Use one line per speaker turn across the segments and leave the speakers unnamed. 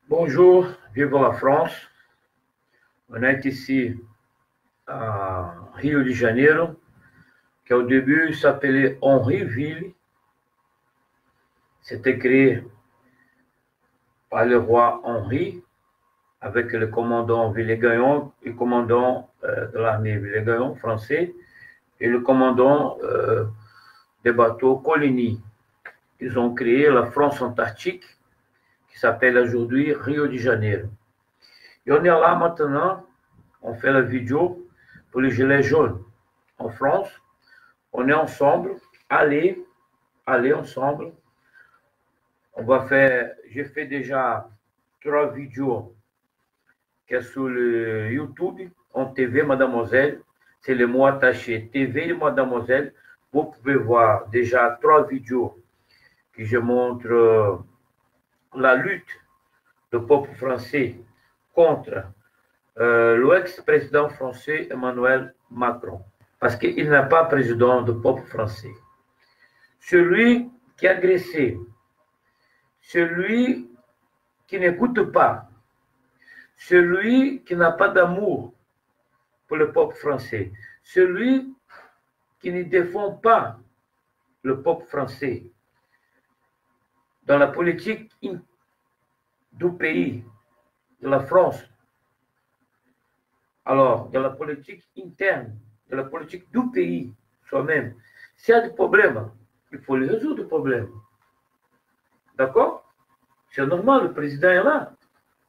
Bonjour, vive la France. On est ici à Rio de Janeiro, qui au début s'appelait Henryville. C'était créé par le roi Henri avec le commandant Villegagnon, le commandant de l'armée Villegagnon français et le commandant des bateaux Coligny. Ils ont créé la France antarctique qui s'appelle aujourd'hui Rio de Janeiro. Et on est là maintenant, on fait la vidéo pour les gilets jaunes en France. On est ensemble, allez ensemble. On va faire, j'ai fait déjà 3 vidéos qui est sur le YouTube, en TV Mademoiselle. C'est le mot attaché, TV Mademoiselle. Vous pouvez voir déjà 3 vidéos que je montre la lutte du peuple français contre l'ex-président français Emmanuel Macron. Parce qu'il n'est pas président du peuple français. Celui qui est agressé, celui qui n'écoute pas, celui qui n'a pas d'amour pour le peuple français, celui qui ne défend pas le peuple français dans la politique du pays, de la France, alors dans la politique interne, de la politique du pays soi-même. S'il y a des problèmes, il faut les résoudre, les problèmes. D'accord? C'est normal, le président est là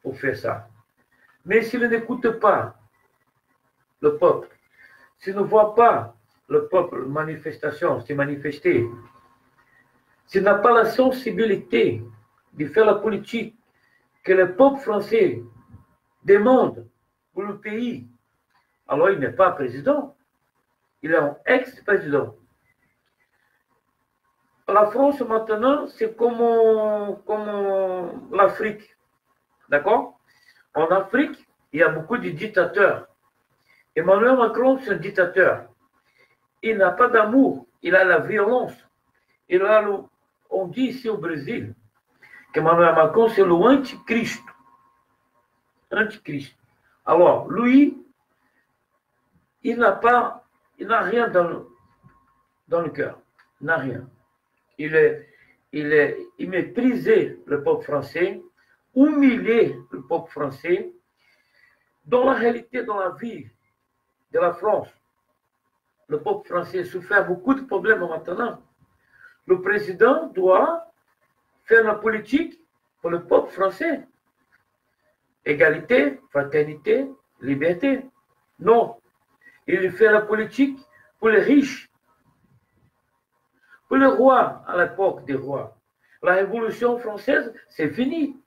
pour faire ça. Mais s'il n'écoute pas le peuple, s'il ne voit pas le peuple manifestation, se manifester, s'il n'a pas la sensibilité de faire la politique que le peuple français demande pour le pays, alors il n'est pas président, il est un ex-président. La France maintenant, c'est comme l'Afrique, d'accord? En Afrique, il y a beaucoup de dictateurs. Emmanuel Macron, c'est un dictateur. Il n'a pas d'amour, il a la violence. On dit ici au Brésil qu'Emmanuel Macron, c'est le antichrist. Antichrist. Alors, lui, il n'a rien dans le cœur. Il n'a rien. Il méprisait le peuple français, humiliait le peuple français. Dans la réalité, dans la vie de la France, le peuple français souffert beaucoup de problèmes maintenant. Le président doit faire la politique pour le peuple français. Égalité, fraternité, liberté. Non. Il fait la politique pour les riches. Pour les rois, à l'époque des rois. La Révolution française, c'est fini.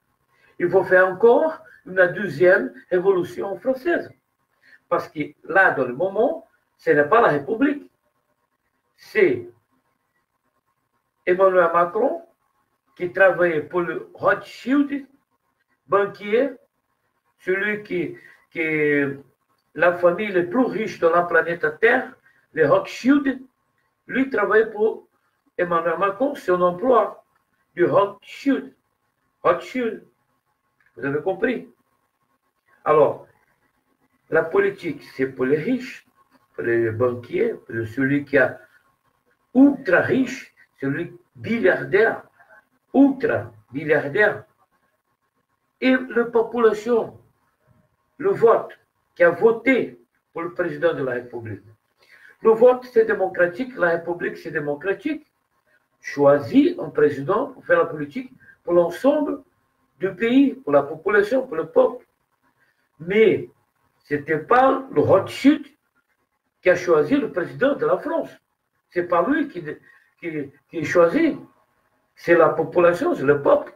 Il faut faire encore une deuxième Révolution française. Parce que là, dans le moment, ce n'est pas la République. C'est Emmanuel Macron qui travaillait pour le Rothschild, banquier, celui qui la famille la plus riche de la planète Terre, le Rothschild, lui travaillait pour Emmanuel Macron, son emploi du Rothschild. Rothschild, vous avez compris? Alors, la politique, c'est pour les riches, pour les banquiers, pour celui qui est ultra riche, celui milliardaire, ultra milliardaire. Et la population, le vote, qui a voté pour le président de la République. Le vote, c'est démocratique, la République, c'est démocratique. Choisit un président pour faire la politique pour l'ensemble du pays, pour la population, pour le peuple. Mais ce n'était pas le Rothschild qui a choisi le président de la France. Ce n'est pas lui qui choisit. C'est la population, c'est le peuple.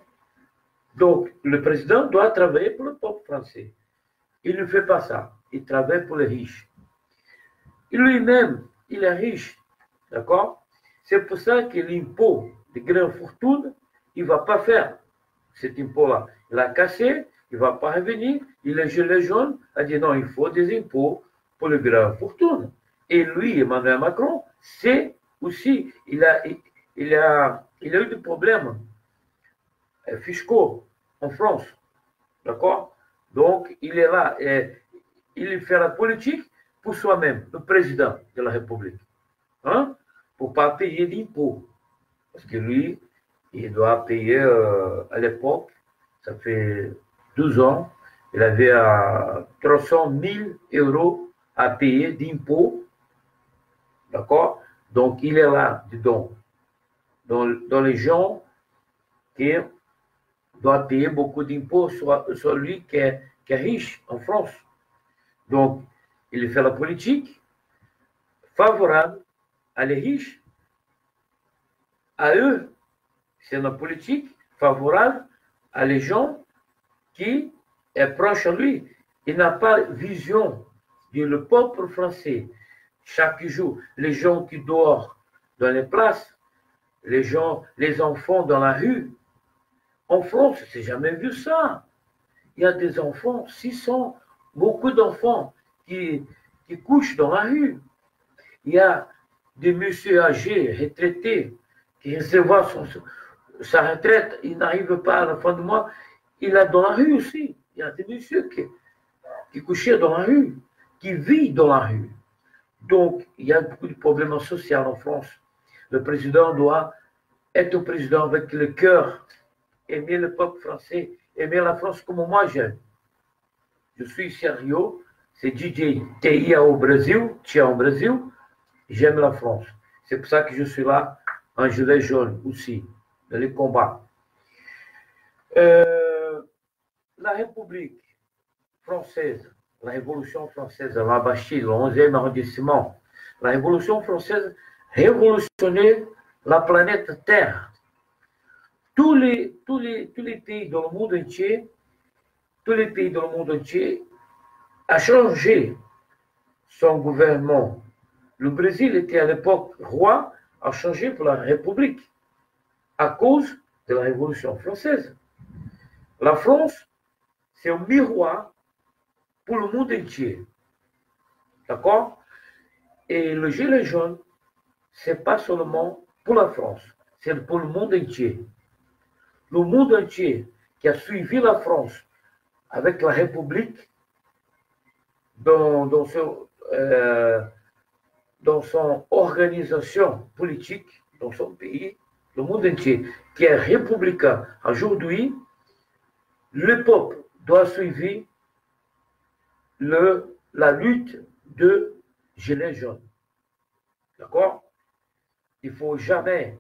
Donc, le président doit travailler pour le peuple français. Il ne fait pas ça. Il travaille pour les riches. Lui-même, il est riche. D'accord? C'est pour ça que l'impôt de grandes fortunes, il ne va pas faire cet impôt-là. Il a cassé, il ne va pas revenir. Il est gilet jaune, a dit non, il faut des impôts pour les grandes fortunes. Et lui, Emmanuel Macron, c'est aussi, il a eu des problèmes fiscaux en France. D'accord? Donc, il est là et il fait la politique pour soi-même, le président de la République. Hein? Pour ne pas payer d'impôts. Parce que lui, il doit payer à l'époque, ça fait 12 ans, il avait 300 000 euros à payer d'impôts. D'accord? Donc, il est là, dedans, dans les gens qui doivent payer beaucoup d'impôts sur lui qui est riche en France. Donc, il fait la politique favorable à les riches, à eux. C'est la politique favorable à les gens qui est proche à lui. Il n'a pas vision du peuple français. Chaque jour, les gens qui dorment dans les places, les gens, les enfants dans la rue. En France, je n'ai jamais vu ça. Il y a des enfants, 600, beaucoup d'enfants qui couchent dans la rue. Il y a des messieurs âgés, retraités, qui reçoivent sa retraite, il n'arrive pas à la fin du mois, il est dans la rue aussi. Il y a des messieurs qui couchaient dans la rue, qui vivent dans la rue. Donc, il y a beaucoup de problèmes sociaux en France. Le président doit être un président avec le cœur, aimer le peuple français, aimer la France comme moi j'aime. Je suis sérieux, c'est DJ TIA au Brésil, Tia au Brésil, j'aime la France. C'est pour ça que je suis là, en gilet jaune aussi, dans les combats. La République française, la Révolution française, la Bastille, le 11e arrondissement, la Révolution française révolutionnait la planète Terre. Tous les pays dans le monde entier, tous les pays dans le monde entier ont changé son gouvernement. Le Brésil était à l'époque roi, a changé pour la République à cause de la Révolution française. La France, c'est un miroir pour le monde entier. D'accord? Et le gilet jaune, ce n'est pas seulement pour la France, c'est pour le monde entier. Le monde entier qui a suivi la France avec la République dans son organisation politique, dans son pays, le monde entier qui est républicain aujourd'hui, le peuple doit suivre la lutte de Gilets jaunes. D'accord? Il ne faut jamais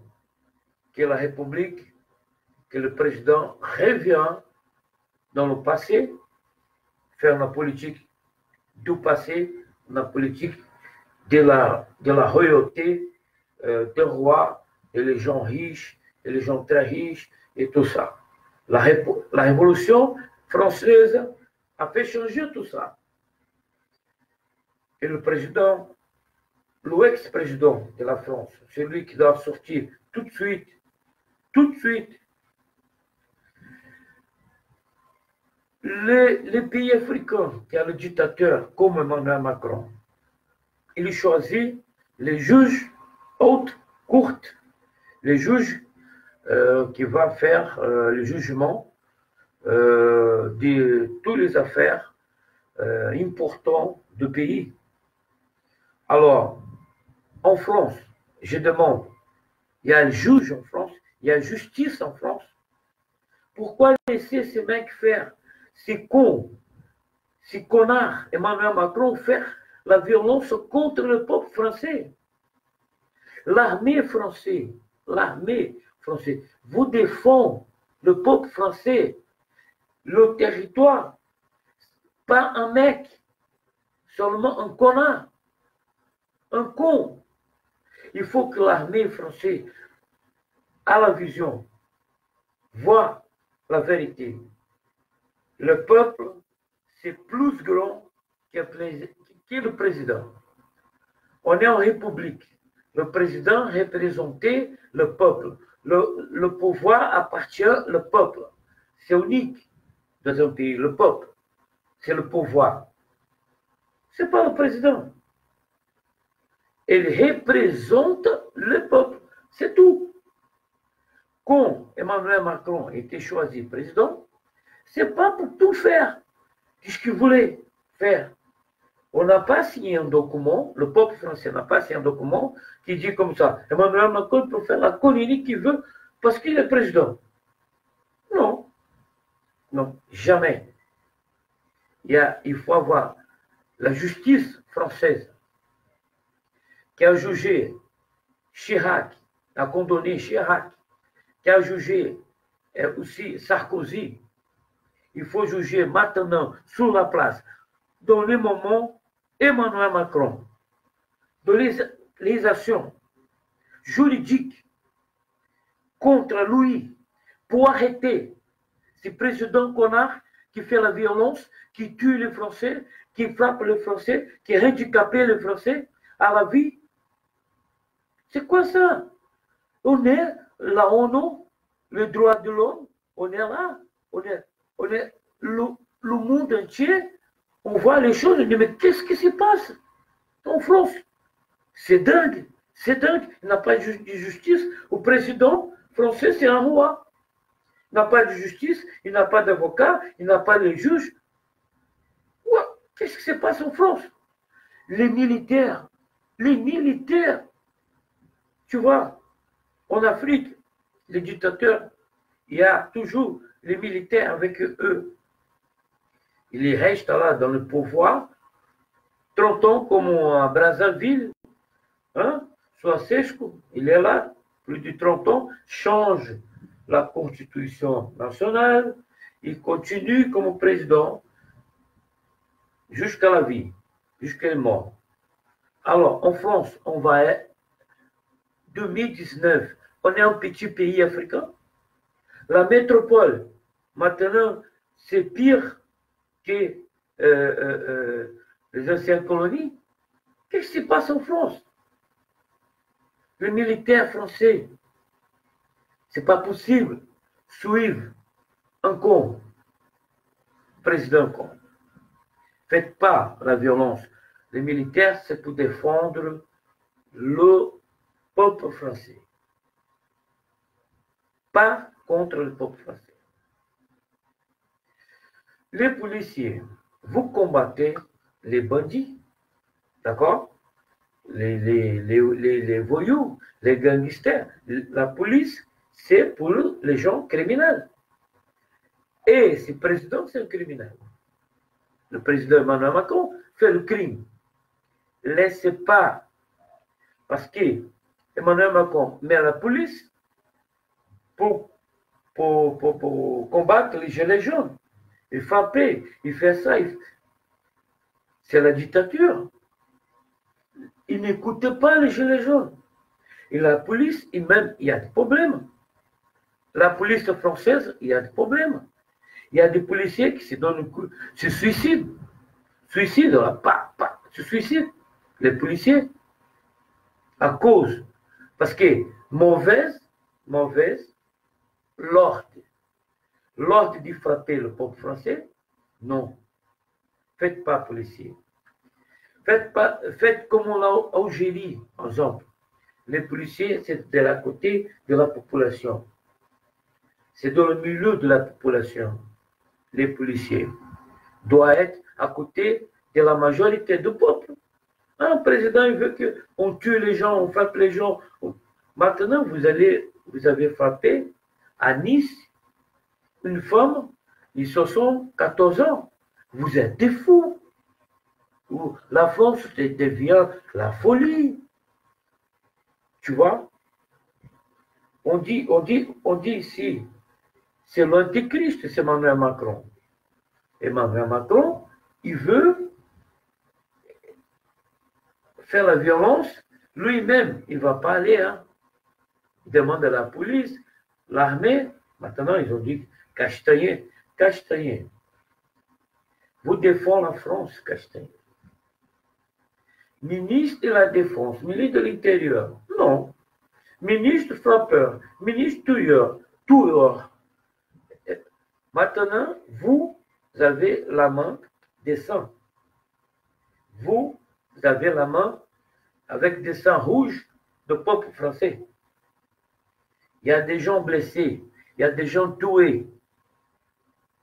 que la République, que le président revienne dans le passé, faire la politique du passé, la politique de la royauté, des rois, et les gens riches, et les gens très riches, et tout ça. La Révolution française a fait changer tout ça. Et le président, l'ex-président de la France, celui qui doit sortir tout de suite, les pays africains qui ont le dictateur comme Emmanuel Macron, il choisit les juges hautes, courtes, les juges qui vont faire le jugement de toutes les affaires importantes du pays. Alors, en France, je demande, il y a un juge en France, il y a justice en France. Pourquoi laisser ces mecs faire, ces cons, ces connards, Emmanuel Macron, faire la violence contre le peuple français? L'armée française, vous défend le peuple français, le territoire, pas un mec, seulement un connard, un con. Il faut que l'armée française ait la vision, voit la vérité. Le peuple, c'est plus grand que le président. On est en république. Le président représentait le peuple. Le pouvoir appartient au peuple. C'est unique dans un pays. Le peuple, c'est le pouvoir. Ce n'est pas le président. Il représente le peuple. C'est tout. Quand Emmanuel Macron a été choisi président, c'est pas pour tout faire, ce qu'il voulait faire. On n'a pas signé un document, le peuple français n'a pas signé un document qui dit comme ça, Emmanuel Macron peut faire la connerie qu'il veut parce qu'il est président. Non, non, jamais. Il faut avoir la justice française qui a jugé Chirac, a condamné Chirac, qui a jugé aussi Sarkozy. Il faut juger maintenant sur la place, dans le moment, Emmanuel Macron, dans les actions juridiques contre lui pour arrêter ce président connard qui fait la violence, qui tue les Français, qui frappe les Français, qui handicape les Français à la vie. C'est quoi ça? On est la ONU, les droits de l'homme, on est là, on est le monde entier, on voit les choses, on dit mais qu'est-ce qui se passe en France? C'est dingue, il n'a pas de justice. Le président français, c'est un roi. Il n'a pas de justice, il n'a pas d'avocat, il n'a pas de juge. Qu'est-ce qui se passe en France? Les militaires, tu vois, en Afrique, les dictateurs, il y a toujours les militaires avec eux. Ils restent là dans le pouvoir 30 ans comme à Brazzaville. Hein? Ceausescu, il est là, plus de 30 ans, change la constitution nationale, il continue comme président jusqu'à la vie, jusqu'à la mort. Alors, en France, on va être 2019, on est un petit pays africain. La métropole, maintenant, c'est pire que les anciennes colonies. Qu'est-ce qui se passe en France? Les militaires français, c'est pas possible suivre encore président comme. Faites pas la violence. Les militaires, c'est pour défendre le peuple français. Pas contre le peuple français. Les policiers, vous combattez les bandits, d'accord? Les voyous, les gangsters. La police, c'est pour les gens criminels. Et ce président, c'est un criminel. Le président Emmanuel Macron fait le crime. Laissez pas, parce que Emmanuel Macron met la police pour combattre les gilets jaunes. Il frapper, il fait ça. C'est la dictature. Il n'écoute pas les gilets jaunes. Et la police, il y a des problèmes. La police française, il y a des problèmes. Il y a des policiers qui se suicident. Se suicident. Les policiers. À cause. Parce que mauvaise l'ordre. L'ordre de frapper le peuple français, non. Faites pas, policiers. Faites comme en Algérie, par exemple. Les policiers, c'est de la côté de la population. C'est dans le milieu de la population. Les policiers doivent être à côté de la majorité du peuple. Un président, il veut qu'on tue les gens, on frappe les gens. Maintenant, vous avez frappé à Nice une femme de 74 ans. Vous êtes des fous. La France devient la folie. Tu vois? On dit ici, c'est l'antéchrist, c'est Emmanuel Macron. Emmanuel Macron, il veut faire la violence. Lui-même, il ne va pas aller. Hein. Il demande à la police, l'armée. Maintenant, ils ont dit Castaner. Vous défendez la France, Castaner. Ministre de la Défense, ministre de l'Intérieur. Non. Ministre frappeur, ministre tueur. Maintenant, vous avez la main des sangs. Vous avez la main avec des sangs rouges du peuple français. Il y a des gens blessés, il y a des gens tués.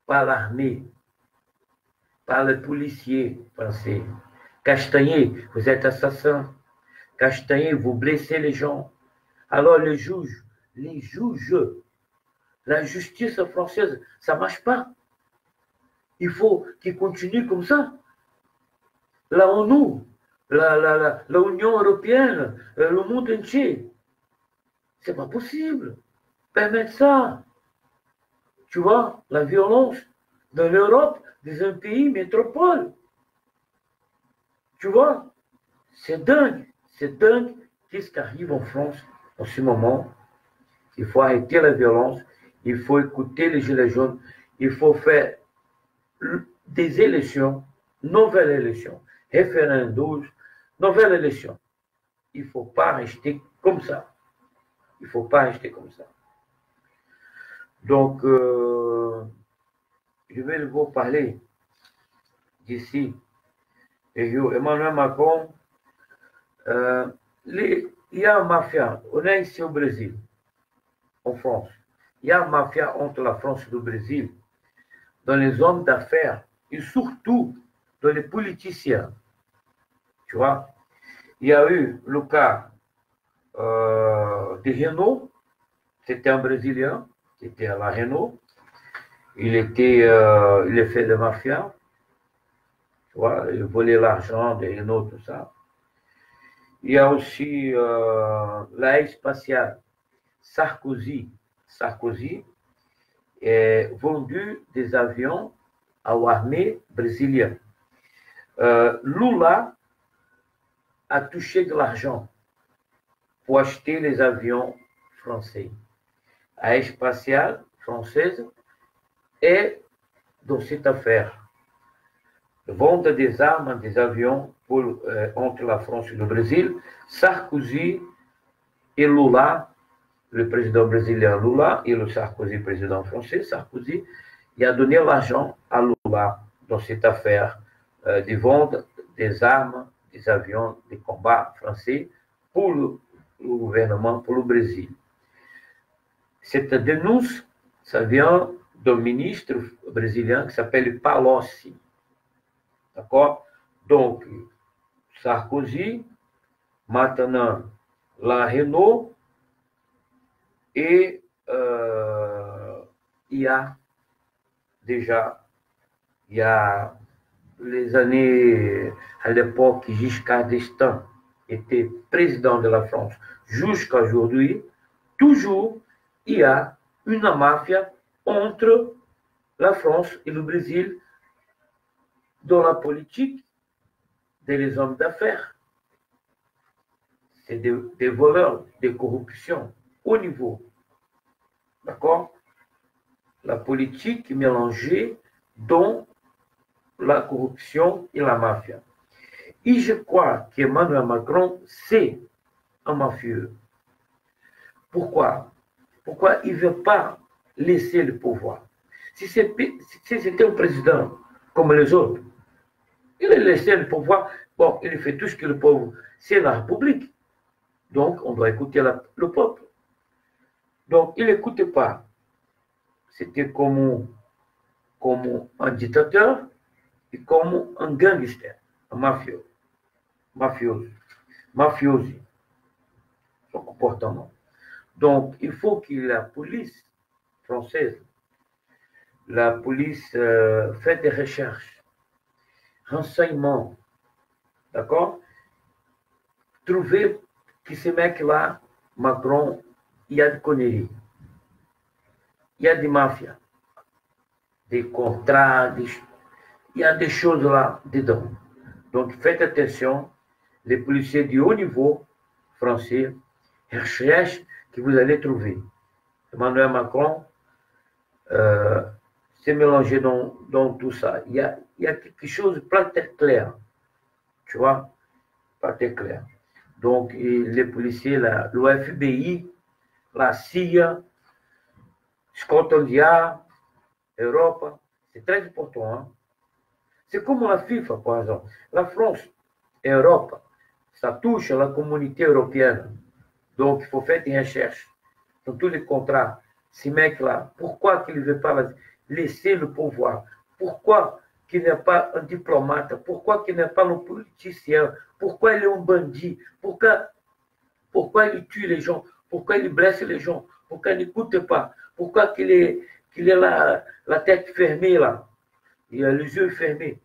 par l'armée, par les policiers français. Castagné, vous êtes assassin. Castagné, vous blessez les gens. Alors les juges, la justice française, ça ne marche pas. Il faut qu'ils continuent comme ça. La ONU, l'Union européenne, le monde entier. C'est pas possible. Permettre ça. Tu vois, la violence dans l'Europe, dans un pays métropole. Tu vois, c'est dingue. C'est dingue. Qu'est-ce qui arrive en France en ce moment? Il faut arrêter la violence. Il faut écouter les Gilets jaunes. Il faut faire des élections, nouvelles élections, référendums, nouvelles élections. Il ne faut pas rester comme ça. Il ne faut pas rester comme ça. Donc, je vais vous parler d'ici. Emmanuel Macron, il y a une mafia. On est ici au Brésil, en France. Il y a une mafia entre la France et le Brésil, dans les hommes d'affaires et surtout dans les politiciens. Tu vois, il y a eu le cas de Renault, c'était un Brésilien qui était à la Renault. Il est fait de mafia. Tu vois, il volait l'argent de Renault, tout ça. Il y a aussi la spatiale. Sarkozy a vendu des avions à l'armée brésilienne. Lula a touché de l'argent pour acheter les avions français. La spatiale française est dans cette affaire. Vente des armes, des avions entre la France et le Brésil. Sarkozy et Lula, le président brésilien Lula et le Sarkozy, président français, Sarkozy, il a donné l'argent à Lula dans cette affaire de vente des armes, des avions de combat français pour le gouvernement, pour le Brésil. Cette dénonce, ça vient d'un ministre brésilien qui s'appelle Palocci. D'accord? Donc, Sarkozy, maintenant la Renault, et il y a déjà, il y a les années, à l'époque, Giscard d'Estaing était président de la France jusqu'à aujourd'hui, toujours il y a une mafia entre la France et le Brésil dans la politique des hommes d'affaires. C'est des voleurs, des corruptions au niveau. D'accord? La politique mélangée dans la corruption et la mafia. Et je crois qu'Emmanuel Macron, c'est un mafieux. Pourquoi? Pourquoi il ne veut pas laisser le pouvoir? Si c'était un président comme les autres, il a laissé le pouvoir. Bon, il fait tout ce que le pauvre. C'est la République. Donc, on doit écouter le peuple. Donc, il n'écoutait pas. C'était comme un dictateur et comme un gangster, un mafiosi, son comportement. Donc, il faut que la police française, la police fait des recherches, renseignements, d'accord? Trouver que ce mec-là, Macron, il y a de conneries. Il y a des mafias, des contrats, il y a des choses là dedans. Donc faites attention, les policiers du haut niveau français recherchent que vous allez trouver. Emmanuel Macron s'est mélangé dans tout ça. Il y a quelque chose pas très clair, tu vois, pas très clair. Donc les policiers, le FBI, la CIA, Scotland Yard, Europe, c'est très important. Hein? C'est comme la FIFA, par exemple. La France et l'Europe, ça touche à la communauté européenne. Donc, il faut faire des recherches dans tous les contrats. Ces mecs-là, pourquoi qu'ils ne veulent pas laisser le pouvoir? Pourquoi qu'il n'est pas un diplomate? Pourquoi qu'il n'est pas un politicien? Pourquoi il est un bandit? Pourquoi il tue les gens? Pourquoi il blesse les gens? Pourquoi il n'écoute pas? Pourquoi qu'il est la tête fermée là? Il a les yeux fermés.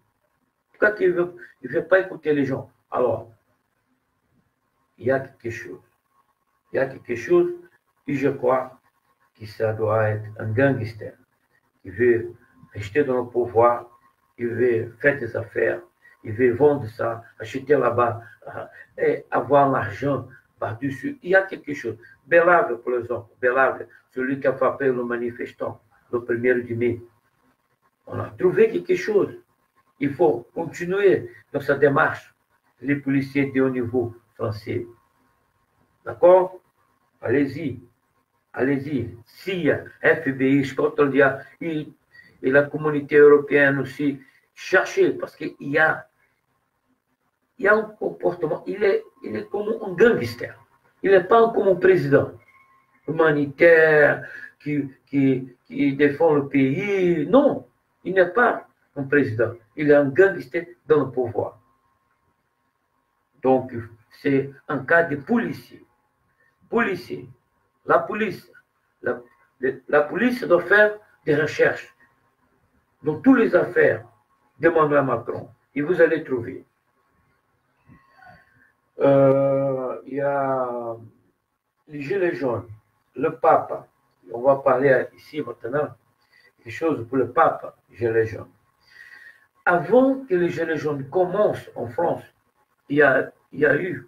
Pourquoi qu'il ne veut pas écouter les gens? Alors, il y a quelque chose. Il y a quelque chose et je crois que ça doit être un gangster qui veut rester dans le pouvoir, il veut faire des affaires, il veut vendre ça, acheter là-bas, et avoir l'argent par-dessus. Il y a quelque chose. Belave, par exemple, Belave, celui qui a frappé le manifestant le 1er du mai. On a trouvé quelque chose. Il faut continuer dans sa démarche, les policiers de haut niveau français. D'accord? Allez-y. Allez-y. CIA, FBI, Scotland et la communauté européenne aussi, cherchez, parce qu'il y a un comportement, il est comme un gangster. Il n'est pas comme un président humanitaire qui défend le pays. Non, il n'est pas un président. Il est un gangster dans le pouvoir. Donc, c'est un cas de policier. Policier. La police doit faire des recherches dans toutes les affaires d'Emmanuel Macron. Et vous allez trouver. Il y a les Gilets jaunes, le pape. On va parler ici maintenant des choses pour le pape, Gilets jaunes. Avant que les Gilets jaunes commencent en France, il y a eu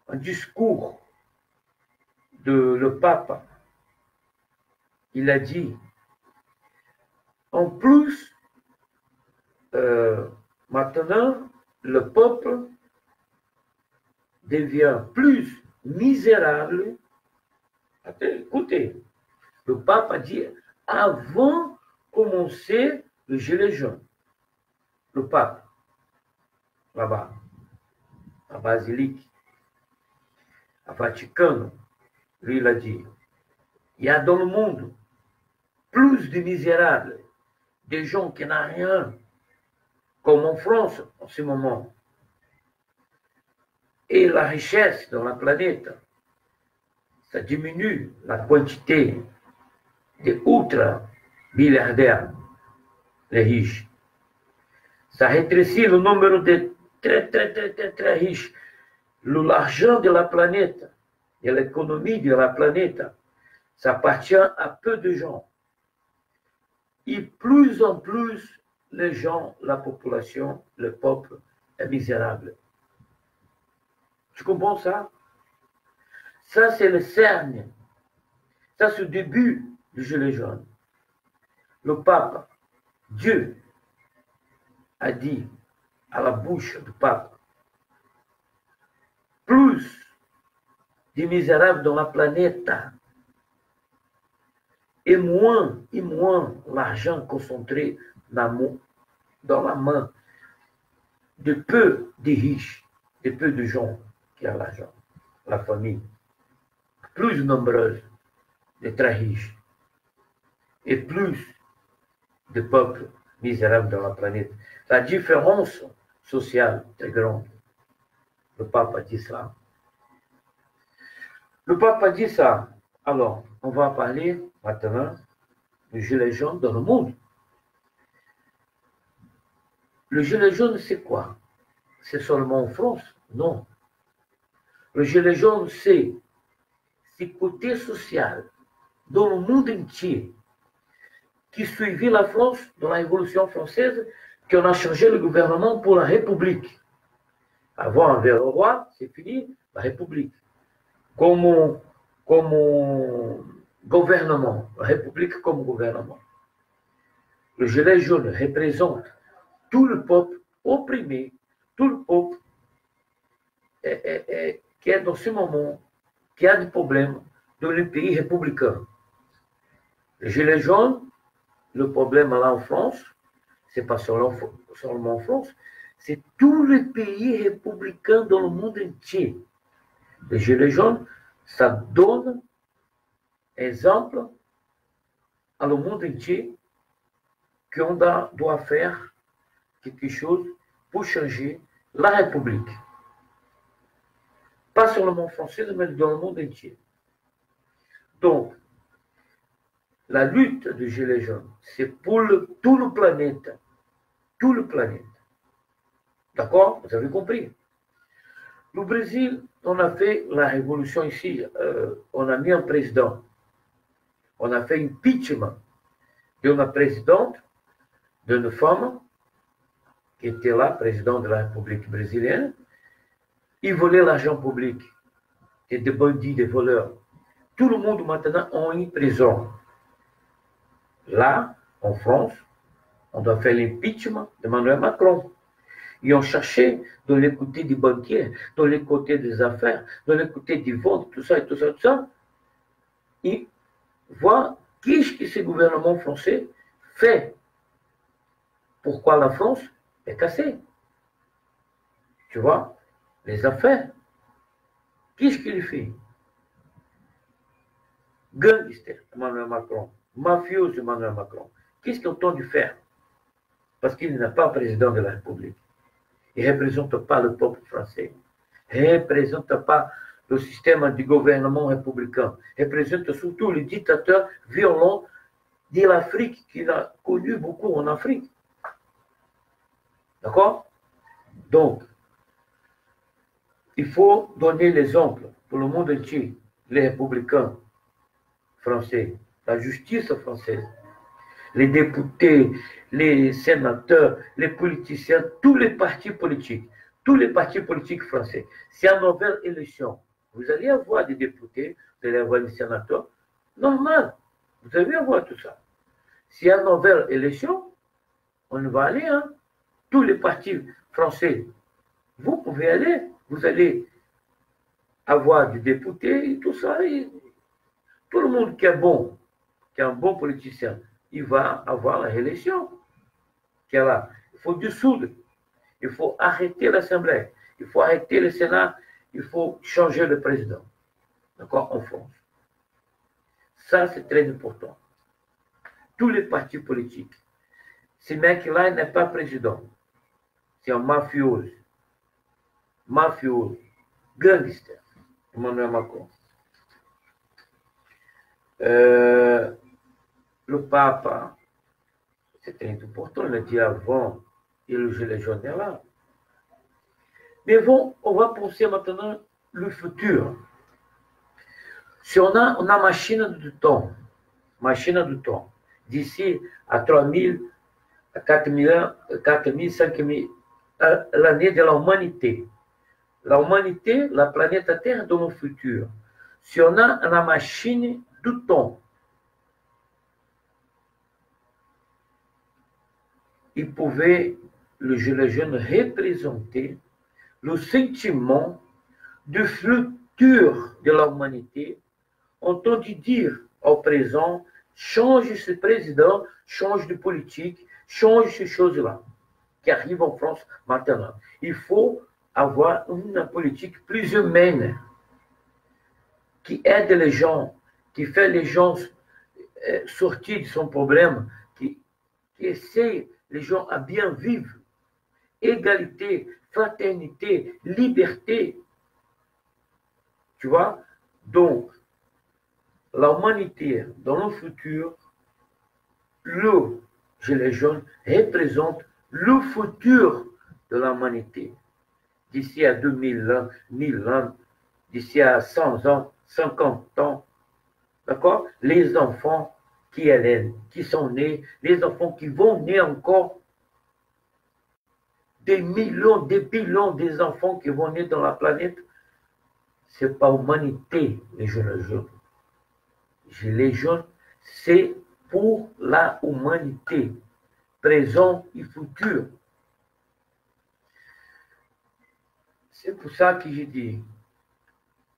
un discours de le pape. Il a dit, en plus, maintenant, le peuple devient plus misérable. Écoutez, le pape a dit, avant de commencer le gilet jaune, le pape, là-bas, à Basilique, à Vatican, lui, il a dit, il y a dans le monde plus de misérables, des gens qui n'ont rien, comme en France en ce moment. Et la richesse dans la planète, ça diminue la quantité des ultra-milliardaires, les riches. Ça rétrécit le nombre de très, très, très, très, très riches. L'argent de la planète et l'économie de la planète, ça appartient à peu de gens. Et plus en plus, les gens, la population, le peuple est misérable. Tu comprends ça? Ça, c'est le cerne. Ça, c'est le début du gilet jaune. Le pape, Dieu, a dit à la bouche du pape, plus de misérables dans la planète et moins l'argent concentré dans la main de peu de riches, de peu de gens qui ont l'argent, la famille, plus nombreuse de très riches et plus de peuples misérables dans la planète. La différence sociale est grande. Le pape a dit ça. Le pape a dit ça. Alors, on va parler maintenant du gilet jaune dans le monde. Le gilet jaune, c'est quoi? C'est seulement en France? Non. Le gilet jaune, c'est côté social dans le monde entier qui suivit la France dans la Révolution française, qu'on a changé le gouvernement pour la République. Avant, vers le roi, c'est fini, la République. Comme gouvernement, la République comme gouvernement. Le gilet jaune représente tout le peuple opprimé, tout le peuple qui est dans ce moment, qui a des problèmes dans le pays républicain. Le gilet jaune, le problème là en France, c'est pas seulement en France, c'est tous les pays républicains dans le monde entier. Le gilet jaune, ça donne exemple à le monde entier qu'on doit faire quelque chose pour changer la République. Pas seulement français, mais dans le monde entier. Donc, la lutte de Gilets jaunes, c'est pour tout le planète. Tout le planète. D'accord? Vous avez compris. Le Brésil, on a fait la révolution ici. On a mis un président. On a fait impeachment d'une présidente, d'une femme qui était là, présidente de la République brésilienne. Ils volaient l'argent public. Et des bandits, des voleurs. Tout le monde maintenant est en prison. Là, en France, on doit faire l'impeachment d'Emmanuel Macron. Ils ont cherché de les côtés des banquiers, de les côtés des affaires, de les côtés des ventes, tout ça et tout ça, tout ça. Ils voient qu'est-ce que ce gouvernement français fait. Pourquoi la France est cassée. Tu vois, les affaires. Qu'est-ce qu'il fait? Gangster, Emmanuel Macron. Mafieux, Emmanuel Macron. Qu'est-ce qu'ils ont dû faire? Parce qu'il n'est pas président de la République. Il ne représente pas le peuple français. Il ne représente pas le système du gouvernement républicain. Il représente surtout le dictateur violent de l'Afrique qu'il a connu beaucoup en Afrique. D'accord? Donc, il faut donner l'exemple pour le monde entier, les républicains français, la justice française, les députés, les sénateurs, les politiciens, tous les partis politiques français. C'est une nouvelle élection. Vous allez avoir des députés, vous allez avoir des sénateurs. Normal. Vous allez avoir tout ça. S'il y a une nouvelle élection, on va aller. Hein. Tous les partis français, vous pouvez aller. Vous allez avoir des députés et tout ça. Et tout le monde qui est bon, qui est un bon politicien, il va avoir la réélection. Il faut dissoudre. Il faut arrêter l'Assemblée. Il faut arrêter le Sénat. Il faut changer le président. D'accord? En France. Ça, c'est très important. Tous les partis politiques. Ce mec-là n'est pas président. C'est un mafieux. Mafieux. Gangster. Emmanuel Macron. Le pape, c'est très important, il l'a dit avant, et le gilet jaune est là. Mais bon, on va penser maintenant le futur. Si on a machine du temps, d'ici à 3000, à 4000, 4000, 5000, l'année de l'humanité. L'humanité, la planète Terre dans le futur. Si on a une machine du temps, il pouvait, le gilet jaune, représenter le sentiment du futur de l'humanité, entendu dire au présent, change ce président, change de politique, change ces choses-là qui arrivent en France maintenant. Il faut avoir une politique plus humaine qui aide les gens, qui fait les gens sortir de son problème, qui essaie les gens à bien vivre. Égalité, fraternité, liberté. Tu vois? Donc, l'humanité dans le futur, le gilet jaune représente le futur de l'humanité. D'ici à 2000 ans, 1000 ans, d'ici à 100 ans, 50 ans, d'accord? Les enfants qui sont nés, les enfants qui vont naître encore, des millions, des billions des enfants qui vont naître dans la planète, ce n'est pas l'humanité, les gilets jaunes. Les gilets jaunes, c'est pour la humanité, présent et futur. C'est pour ça que j'ai dit,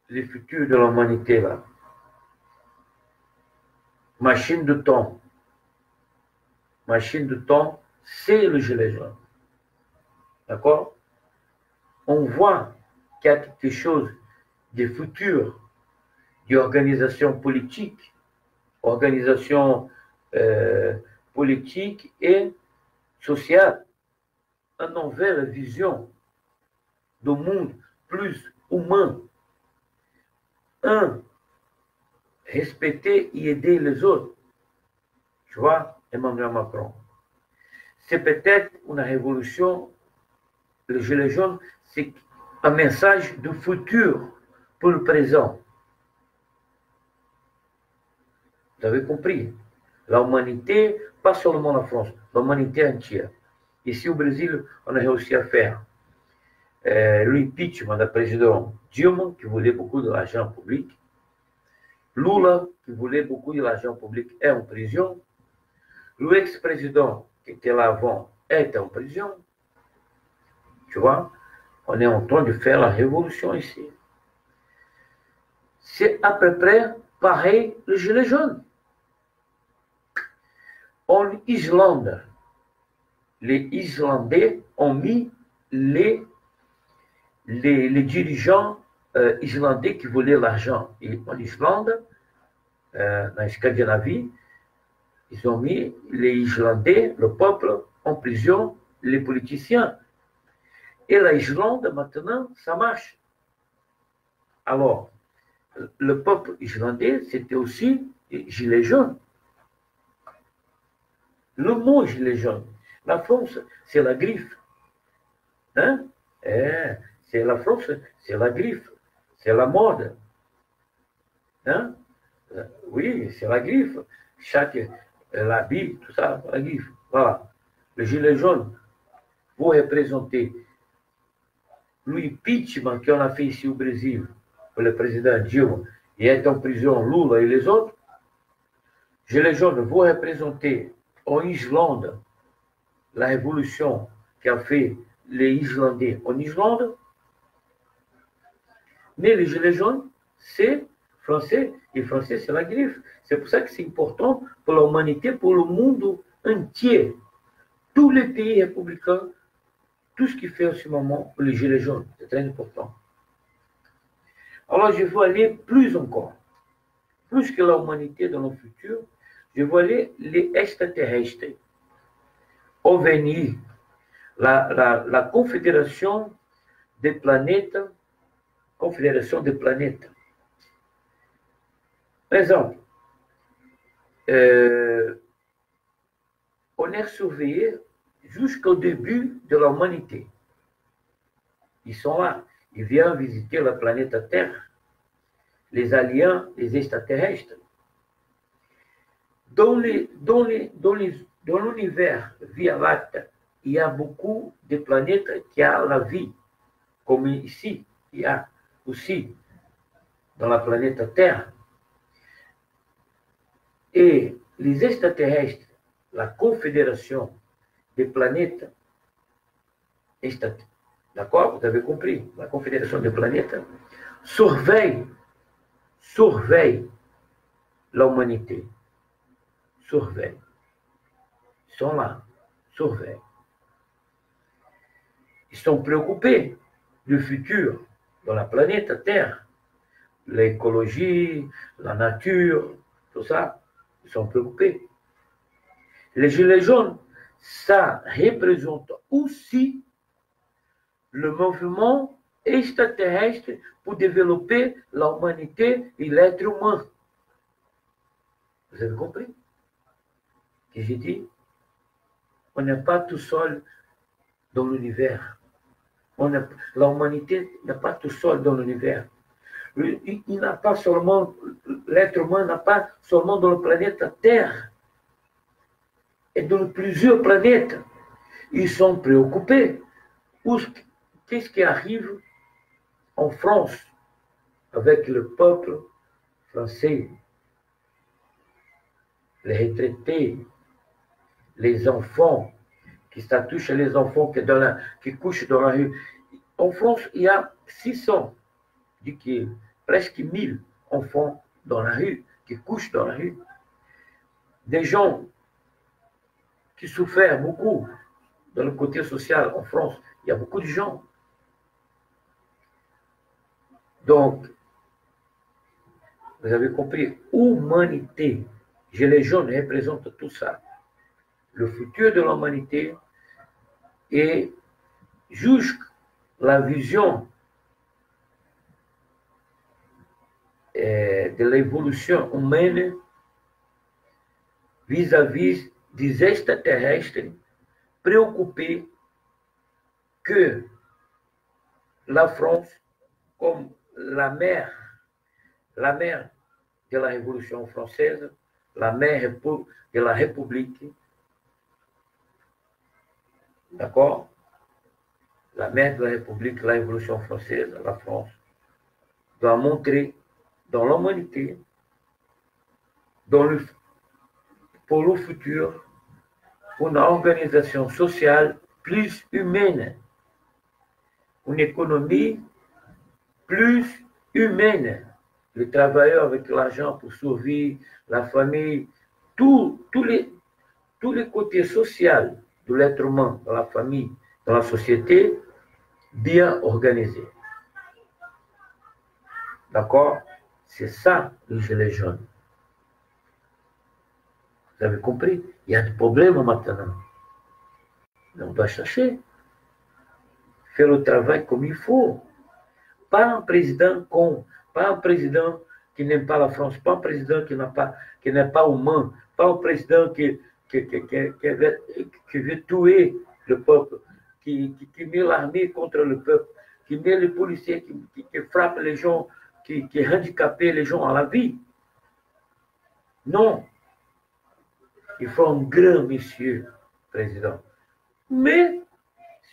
le futur de l'humanité, là. Machine de temps. Machine de temps, c'est le gilet jaune. D'accord? On voit qu'il y a quelque chose de futur, d'organisation politique, organisation politique et sociale, une nouvelle vision du monde plus humain, respecter et aider les autres. Tu vois, Emmanuel Macron. C'est peut-être une révolution, le gilet jaune, c'est un message du futur pour le présent. Vous avez compris? L'humanité, pas seulement la France, l'humanité entière. Ici au Brésil, on a réussi à faire l'impeachment du président Dilma, qui voulait beaucoup de l'argent public. Lula, qui voulait beaucoup de l'argent public, est en prison. L'ex-président qui était là avant est en prison. Tu vois, on est en train de faire la révolution ici. C'est à peu près pareil le gilet jaune. En Islande, les Islandais ont mis les dirigeants islandais qui voulaient l'argent. Et en Islande, en Scandinavie, ils ont mis les Islandais, le peuple, en prison, les politiciens. Et l'Islande, maintenant, ça marche. Alors, le peuple islandais, c'était aussi gilet jaune. Le mot gilet jaune, la France, c'est la griffe. Hein? C'est la France, c'est la griffe. C'est la mode. Hein? Oui, c'est la griffe. Chaque l'habit, tout ça, la griffe. Voilà. Le gilet jaune, vous représentez l'impeachment qu'on a fait ici au Brésil pour le président Dilma et est en prison Lula et les autres. Gilet jaune, vous représentez en Islande la révolution qu'a fait les Islandais en Islande. Mais les gilets jaunes, c'est français, et français, c'est la griffe. C'est pour ça que c'est important pour l'humanité, pour le monde entier. Tous les pays républicains, tout ce qui fait en ce moment les gilets jaunes, c'est très important. Alors, je veux aller plus encore, plus que l'humanité dans le futur, je veux aller les extraterrestres. OVNI, la Confédération des planètes, Confédération des planètes. Par exemple, on est surveillé jusqu'au début de l'humanité. Ils sont là, ils viennent visiter la planète Terre, les aliens, les extraterrestres. Dans l'univers Via Lacta, il y a beaucoup de planètes qui ont la vie, comme ici, il y a aussi dans la planète Terre. Et les extraterrestres, la Confédération des planètes, d'accord, vous avez compris, la Confédération des planètes, surveille l'humanité. Surveille. Ils sont là, surveillent. Ils sont préoccupés du futur de la planète Terre, l'écologie, la nature, tout ça, ils sont préoccupés. Les gilets jaunes, ça représente aussi le mouvement extraterrestre pour développer l'humanité et l'être humain. Vous avez compris? Que j'ai dit, on n'est pas tout seul dans l'univers. L'humanité n'est pas tout seul dans l'univers. Il n'a pas seulement, l'être humain n'a pas seulement dans la planète Terre, et dans plusieurs planètes. Ils sont préoccupés. Qu'est-ce qui arrive en France avec le peuple français, les retraités, les enfants, ça touche les enfants qui couchent dans la rue. En France, il y a 600, presque 1000 enfants dans la rue, qui couchent dans la rue. Des gens qui souffrent beaucoup dans le côté social en France. Il y a beaucoup de gens. Donc, vous avez compris, humanité. Gilets jaunes représentent tout ça. le futur de l'humanité et jusqu'à la vision de l'évolution humaine vis-à-vis des extraterrestres préoccupés que la France, comme la mère de la Révolution française, la mère de la République, d'accord? La mère de la République, la Révolution française, la France, doit montrer dans l'humanité, pour le futur, une organisation sociale plus humaine, une économie plus humaine. Le travailleur avec l'argent pour survivre, la famille, tous les côtés sociaux de l'être humain dans la famille, dans la société, bien organisés. D'accord? C'est ça, les gilets jaunes. Vous avez compris? Il y a des problèmes maintenant. Mais on doit chercher, faire le travail comme il faut. Pas un président con, pas un président qui n'aime pas la France, pas un président qui n'est pas humain, pas un président qui veut tuer le peuple, qui met l'armée contre le peuple, qui met les policiers, qui frappe les gens, qui handicape les gens à la vie. Non. Il faut un grand monsieur président. Mais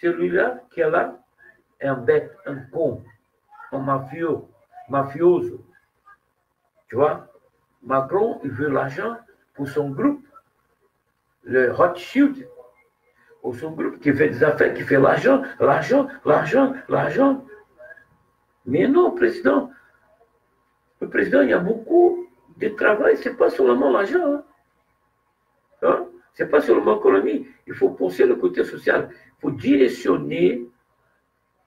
celui-là qui est là est un bête, un con, un mafioso. Tu vois, Macron, il veut l'argent pour son groupe, le Rothschild, pour son groupe qui fait des affaires, qui fait l'argent. Mais non, président. Le président, il y a beaucoup de travail, ce n'est pas seulement l'argent. Hein? Ce n'est pas seulement l'économie. Il faut penser le côté social. Il faut directionner,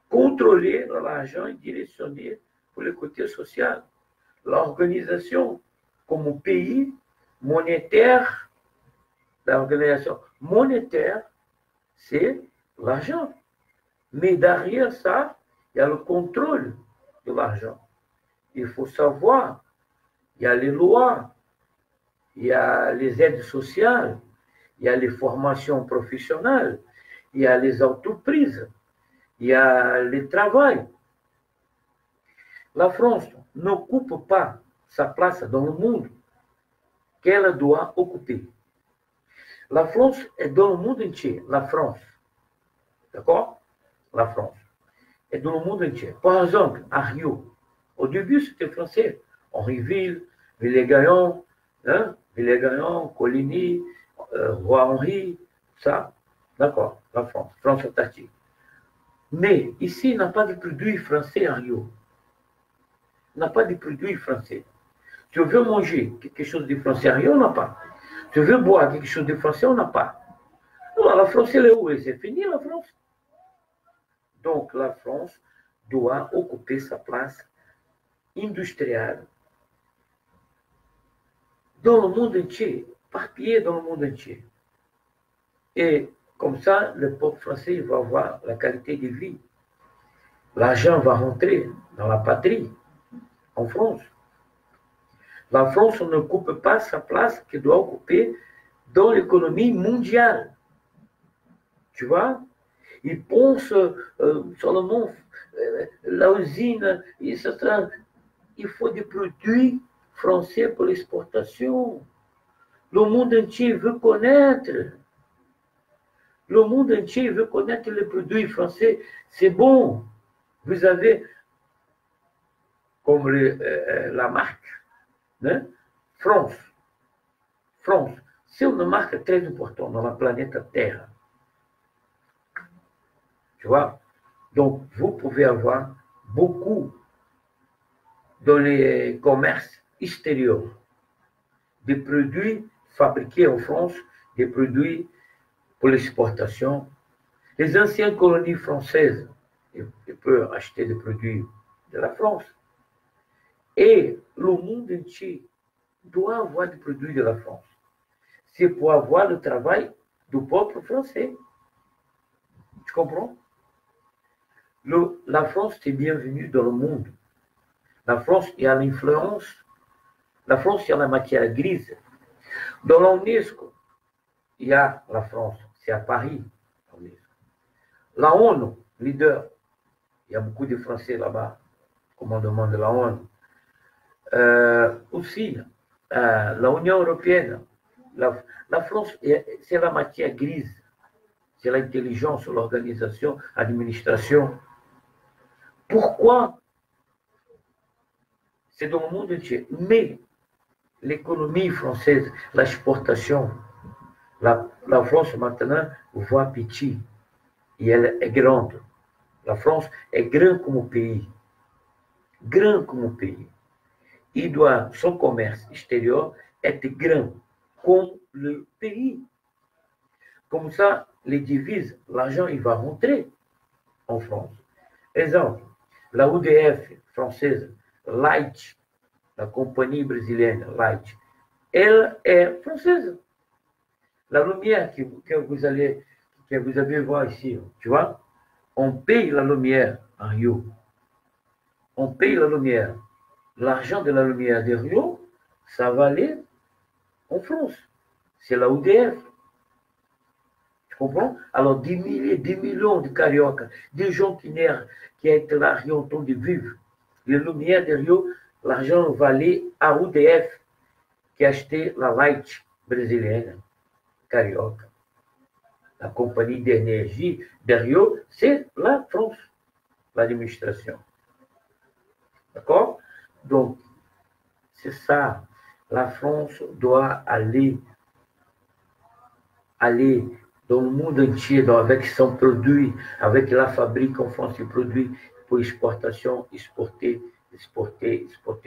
contrôler l'argent et directionner pour le côté social. L'organisation comme pays monétaire, l'organisation monétaire, c'est l'argent. Mais derrière ça, il y a le contrôle de l'argent. Il faut savoir, il y a les lois, il y a les aides sociales, il y a les formations professionnelles, il y a les entreprises, il y a le travail. La France n'occupe pas sa place dans le monde qu'elle doit occuper. La France est dans le monde entier, la France. D'accord? La France est dans le monde entier. Par exemple, à Rio, au début, c'était français. Henri-Ville, Villers-Gaillon, Coligny, Roi-Henri, ça. D'accord, la France, France Antarctique. Mais ici, il n'y a pas de produits français à Rio. Il n'y a pas de produits français. Tu veux manger quelque chose de français à Rio, on n'a pas. Tu veux boire quelque chose de français, on n'a pas. Alors, la France, elle est où? C'est fini, la France. Donc, la France doit occuper sa place industrielle dans le monde entier, éparpillée dans le monde entier. Et comme ça, le peuple français va avoir la qualité de vie. L'argent va rentrer dans la patrie, en France. La France n'occupe pas sa place qu'elle doit occuper dans l'économie mondiale. Tu vois? Ils pensent seulement la usine, etc. Il faut des produits français pour l'exportation. Le monde entier veut connaître. Le monde entier veut connaître les produits français. C'est bon. Vous avez, comme la marque, hein? France. France, c'est une marque très importante dans la planète Terre. Tu vois? Donc, vous pouvez avoir beaucoup dans les commerces extérieurs des produits fabriqués en France, des produits pour l'exportation. Les anciennes colonies françaises, ils peuvent acheter des produits de la France. Et le monde entier doit avoir des produits de la France. C'est pour avoir le travail du peuple français. Tu comprends? La France est bienvenue dans le monde. La France, il y a l'influence. La France, il y a la matière grise. Dans l'UNESCO, il y a la France. C'est à Paris. La ONU, leader. Il y a beaucoup de Français là-bas, commandement de la ONU. Aussi, l'Union européenne. La France, c'est la matière grise. C'est l'intelligence, l'organisation, l'administration. Pourquoi? C'est dans le monde entier. Mais l'économie française, l'exportation, la France maintenant voit petit et elle est grande. La France est grande comme pays. Grand comme pays. Il doit, son commerce extérieur être grand comme le pays. Comme ça, les devises, l'argent, il va rentrer en France. Exemple, la UDF française, Light, la compagnie brésilienne Light, elle est française. La lumière que vous avez voir ici, tu vois, on paye la lumière en Rio. On paye la lumière. L'argent de la lumière de Rio, ça va aller en France. C'est la UDF. Tu comprends? Alors, des milliers, des millions de cariocas, des gens qui étaient là, qui ont de vivre. Les lumières de Rio, l'argent va aller à UDF, qui a acheté la Light brésilienne, carioca. La compagnie d'énergie de Rio, c'est la France, l'administration. D'accord? Donc, c'est ça. La France doit aller dans le monde entier avec son produit, avec la fabrique en France des produits pour exportation, exporter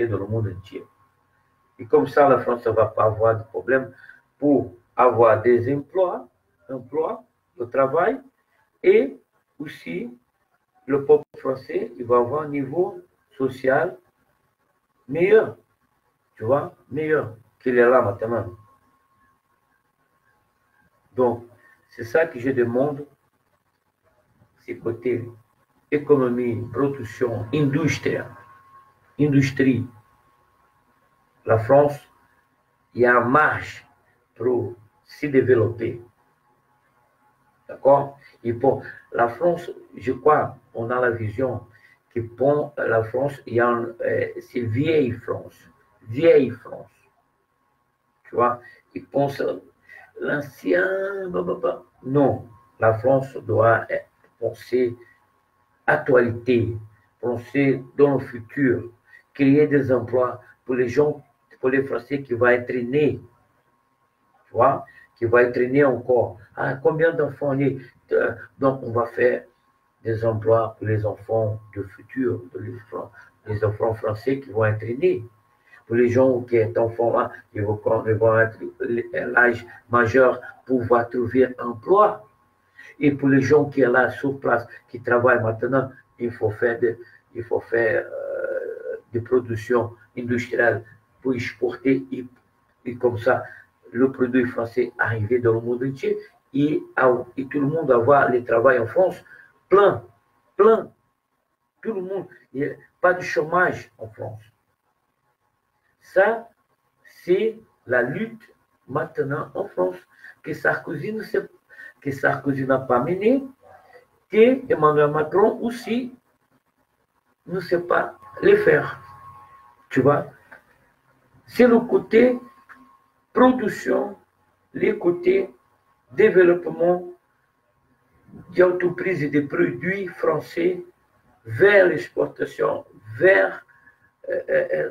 dans le monde entier. Et comme ça, la France ne va pas avoir de problème pour avoir des emplois, de travail, et aussi le peuple français, il va avoir un niveau social meilleur, tu vois, meilleur qu'il est là maintenant. Donc, c'est ça que je demande, c'est côté économie, production, industrie. La France, il y a une marge pour se développer. D'accord? Et pour la France, je crois, on a la vision que pour la France, c'est vieille France. Vieille France. Tu vois? Ils pensent l'ancien, non. La France doit penser actualité, penser dans le futur, créer des emplois pour les gens, pour les Français qui vont être nés. Tu vois? Qui va être né encore. Ah, combien d'enfants nés? Donc, on va faire des emplois pour les enfants du futur, les enfants français qui vont être nés. Pour les gens qui sont enfants là, ils vont être l'âge majeur pour pouvoir trouver un emploi. Et pour les gens qui sont là sur place, qui travaillent maintenant, il faut faire des productions industrielles pour exporter et comme ça, le produit français arriver dans le monde entier et tout le monde avoir le travail en France plein. Tout le monde. Il n'y a pas de chômage en France. Ça, c'est la lutte maintenant en France que Sarkozy n'a pas menée, que Emmanuel Macron aussi ne sait pas le faire. Tu vois? C'est le côté production, les côtés développement d'entreprises et de produits français vers l'exportation, vers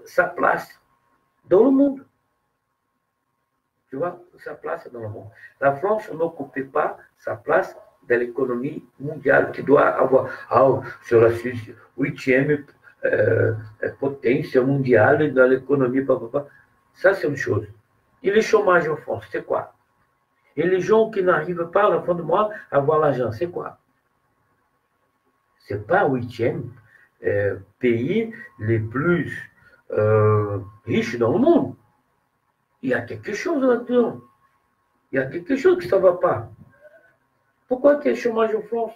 sa place dans le monde. Tu vois, sa place dans le monde. La France n'occupait pas sa place dans l'économie mondiale qui doit avoir sur la 8e potência mondiale dans l'économie. Ça, c'est une chose. Et le chômage en France, c'est quoi? Et les gens qui n'arrivent pas à la fin du mois à avoir l'argent, c'est quoi? C'est pas le 8e pays les plus riches dans le monde. Il y a quelque chose là-dedans. Il y a quelque chose qui ne va pas. Pourquoi qu'il y a le chômage en France?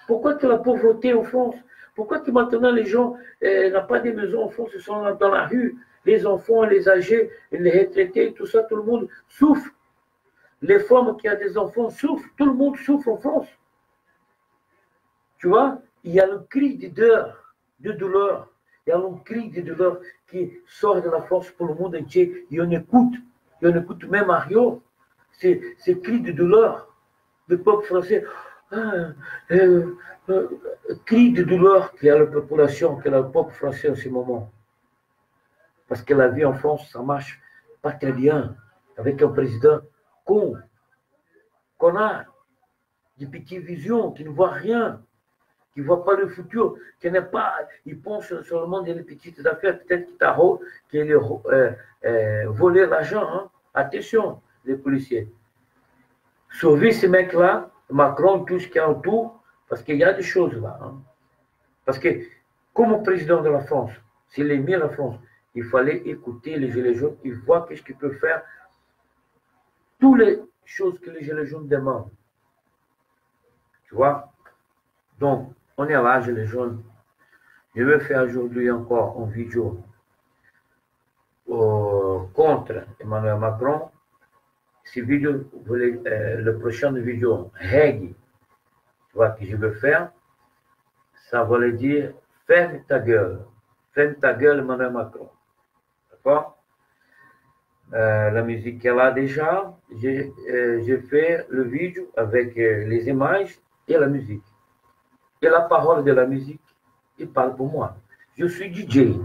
Pourquoi que la pauvreté en France? Pourquoi que maintenant les gens n'ont pas de maisons en France, ils sont dans la rue, les enfants, les âgés, les retraités, tout ça, tout le monde souffre. Les femmes qui ont des enfants souffrent, tout le monde souffre en France. Tu vois, il y a le cri de douleur, il y a le cri de douleur qui sort de la France pour le monde entier, et on écoute même Mario, ces cris de douleur. Le peuple français, cri de douleur qu'il y a la population, qu'il y a le peuple français en ce moment. Parce que la vie en France, ça marche pas très bien, avec un président qu'on a des petites visions, qui ne voit rien, qui ne voit pas le futur, qui n'est pas, il pense seulement des petites affaires, peut-être qu'il a volé l'argent. Hein? Attention, les policiers. Sauver ces mecs-là, Macron, tout ce qui est autour, parce qu'il y a des choses là. Hein. Parce que, comme président de la France, s'il aimait la France, il fallait écouter les Gilets jaunes, il voit qu'est-ce qu'il peut faire, toutes les choses que les Gilets jaunes demandent. Tu vois? Donc, on est là, Gilets jaunes. Je vais faire aujourd'hui encore une vidéo contre Emmanuel Macron. Cette vidéo, le prochain vidéo, règle, tu vois, que je vais faire, ça voulait dire ferme ta gueule, Emmanuel Macron. D'accord? La musique est là déjà. J'ai fait le vidéo avec les images et la musique. Et la parole de la musique, il parle pour moi. Je suis DJ.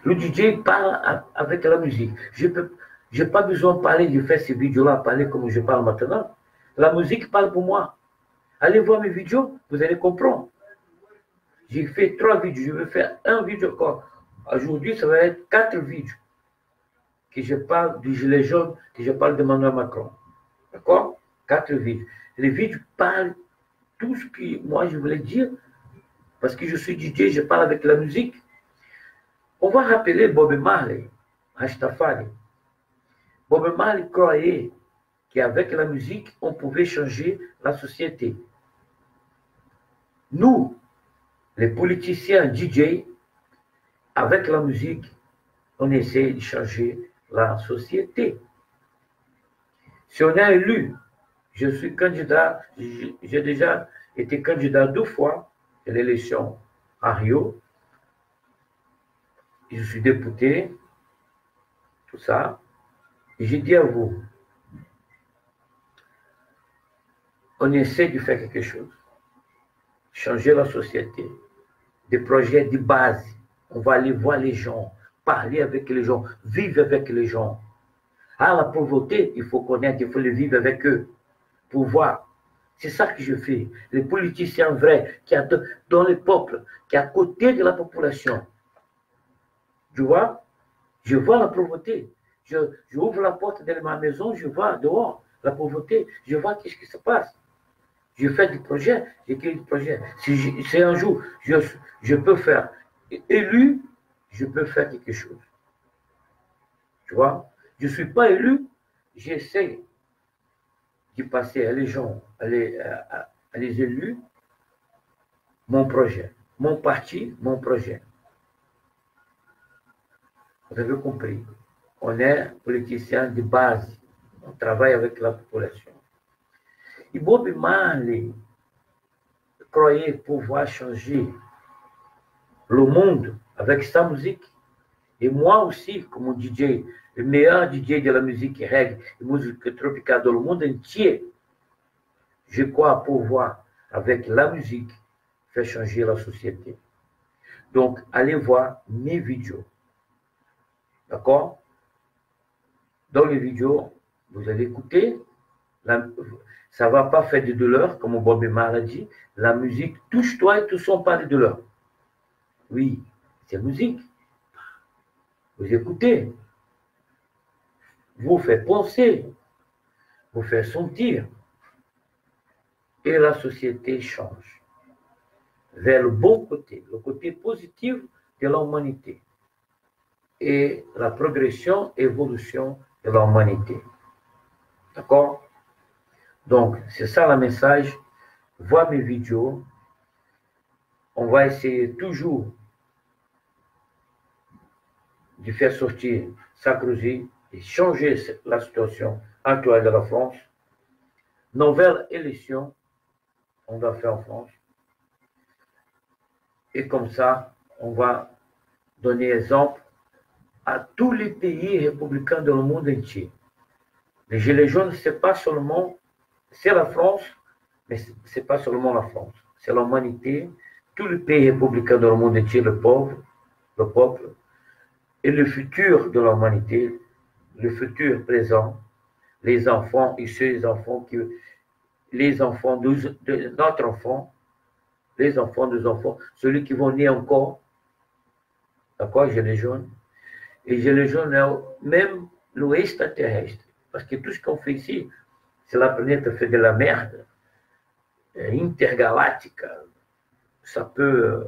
Le DJ parle avec la musique. Je n'ai pas besoin de parler, de faire ces vidéos-là, parler comme je parle maintenant. La musique parle pour moi. Allez voir mes vidéos, vous allez comprendre. J'ai fait 3 vidéos, je vais faire un vidéo encore. Aujourd'hui, ça va être 4 vidéos que je parle du gilet jaune, que je parle de Emmanuel Macron. D'accord? 4 vidéos. Les vidéos parlent tout ce que moi je voulais dire, parce que je suis DJ, je parle avec la musique. On va rappeler Bob Marley, Rastafari. Bob Marley croyait qu'avec la musique, on pouvait changer la société. Nous, les politiciens DJ, avec la musique, on essaie de changer la société. Si on est élu, je suis candidat, j'ai déjà été candidat 2 fois à l'élection à Rio. Je suis député, tout ça. Et j'ai dit à vous, on essaie de faire quelque chose, changer la société, des projets de base. On va aller voir les gens, parler avec les gens, vivre avec les gens. Ah, la pauvreté, il faut connaître, il faut le vivre avec eux, pour voir. C'est ça que je fais. Les politiciens vrais, qui sont dans le peuple, qui sont à côté de la population. Tu vois? Je vois la pauvreté. J'ouvre la porte de ma maison, je vois dehors la pauvreté. Je vois qu'est-ce qui se passe. Je fais des projets, j'écris des projets. Si un jour je peux faire élu, je peux faire quelque chose. Tu vois? Je ne suis pas élu, j'essaie de passer à les gens, à les élus, mon projet. Mon parti, mon projet. Vous avez compris. On est politicien de base. On travaille avec la population. Et Bob Marley croyait pouvoir changer le monde avec sa musique. Et moi aussi, comme DJ, le meilleur DJ de la musique reggae et musique tropicale dans le monde entier, je crois pouvoir, avec la musique, faire changer la société. Donc, allez voir mes vidéos. D'accord? Dans les vidéos, vous allez écouter. Ça ne va pas faire de douleur, comme Bob Marley a dit. La musique touche-toi et tout son pas de douleur. Oui, c'est musique. Vous écoutez. Vous faites penser. Vous faites sentir. Et la société change vers le bon côté, le côté positif de l'humanité. Et la progression, évolution de l'humanité. D'accord? Donc, c'est ça le message voient mes vidéos, on va essayer toujours de faire sortir Sarkozy et changer la situation actuelle de la France. Nouvelle élection, on va faire en France. Et comme ça, on va donner exemple à tous les pays républicains dans le monde entier. Les Gilets jaunes, ce n'est pas seulement, c'est la France, mais ce n'est pas seulement la France. C'est l'humanité, tous les pays républicains dans le monde entier, le peuple, et le futur de l'humanité, le futur présent, les enfants, et les enfants de notre enfant, les enfants des enfants, celui qui vont naître encore, d'accord, Gilets jaunes. Et Gilets jaunes, même l'extraterrestre. Parce que tout ce qu'on fait ici, c'est la planète fait de la merde intergalactique. Ça peut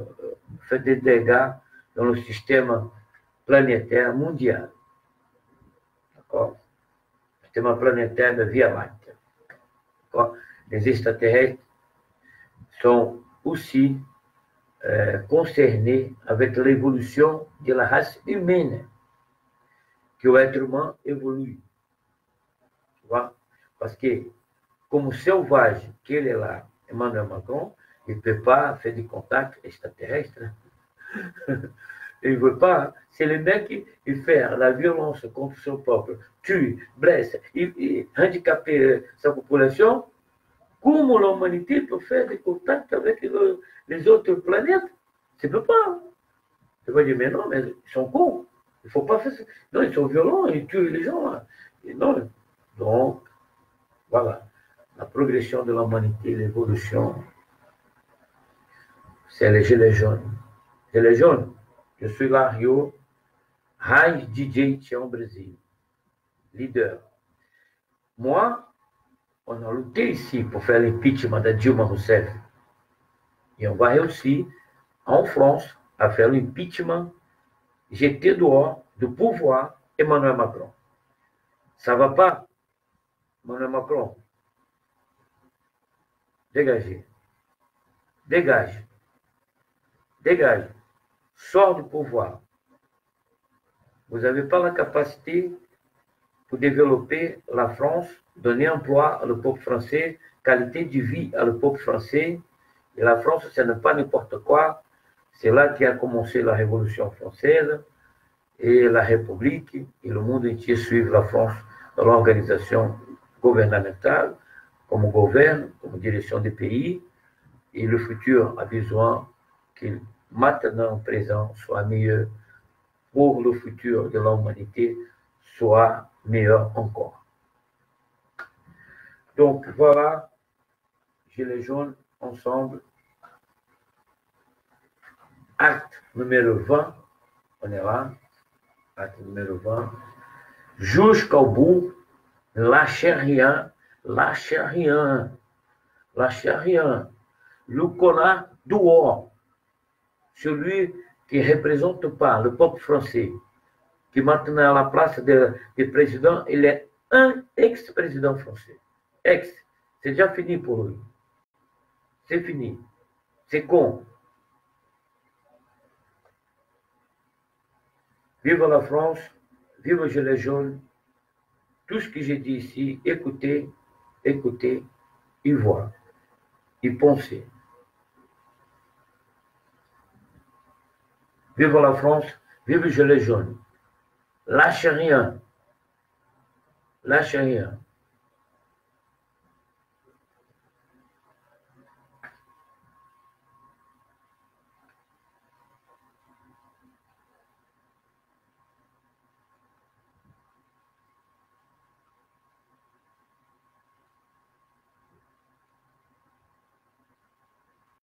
faire des dégâts dans le système planétaire mondial. D'accord? Le système planétaire de Via Lactée. Les extraterrestres sont aussi concernés avec l'évolution de la race humaine, que l'être humain évolue. Tu vois? Parce que, comme sauvage qu'il est là, Emmanuel Macron, il ne peut pas faire du contact extraterrestre. Il ne veut pas. C'est le mec qui fait la violence contre son peuple, tue, blesse, il handicape sa population. Comment l'humanité peut faire des contacts avec les autres planètes? Ça ne peut pas. Tu vas dire, mais non, mais ils sont cons. Il ne faut pas faire ça. Non, ils sont violents, ils tuent les gens. Là. Et non. Donc, voilà. La progression de l'humanité, l'évolution, c'est les Gilets jaunes. Gilets jaunes, je suis là, Rio, Raiz DJ Tião Brésil, leader. Moi, on a lutté ici pour faire l'impeachment de Dilma Rousseff. Et on va réussir en France à faire l'impeachment, jeter dehors du pouvoir Emmanuel Macron. Ça ne va pas, Emmanuel Macron. Dégagez. Dégage. Dégage. Sors du pouvoir. Vous n'avez pas la capacité pour développer la France, donner emploi au peuple français, qualité de vie au peuple français. Et la France, ce n'est pas n'importe quoi. C'est là qu'a commencé la Révolution française et la République. Et le monde entier suit la France dans l'organisation gouvernementale, comme gouverne, comme direction des pays. Et le futur a besoin qu'il, maintenant, présent, soit meilleur pour le futur de l'humanité, soit meilleur encore. Donc voilà, Gilets jaunes ensemble. Acte numéro 20, on est là. Acte numéro 20. Jusqu'au bout, lâchez rien, lâchez rien, lâchez rien. Le connard dehors, celui qui ne représente pas le peuple français, qui maintenant à la place du président, il est un ex-président français. Ex, c'est déjà fini pour lui. C'est fini. C'est con. Vive la France, vive les Gilets jaunes. Tout ce que j'ai dit ici, écoutez, écoutez, y voir, y penser. Vive la France, vive les Gilets jaunes. Lâchez rien. Lâchez rien.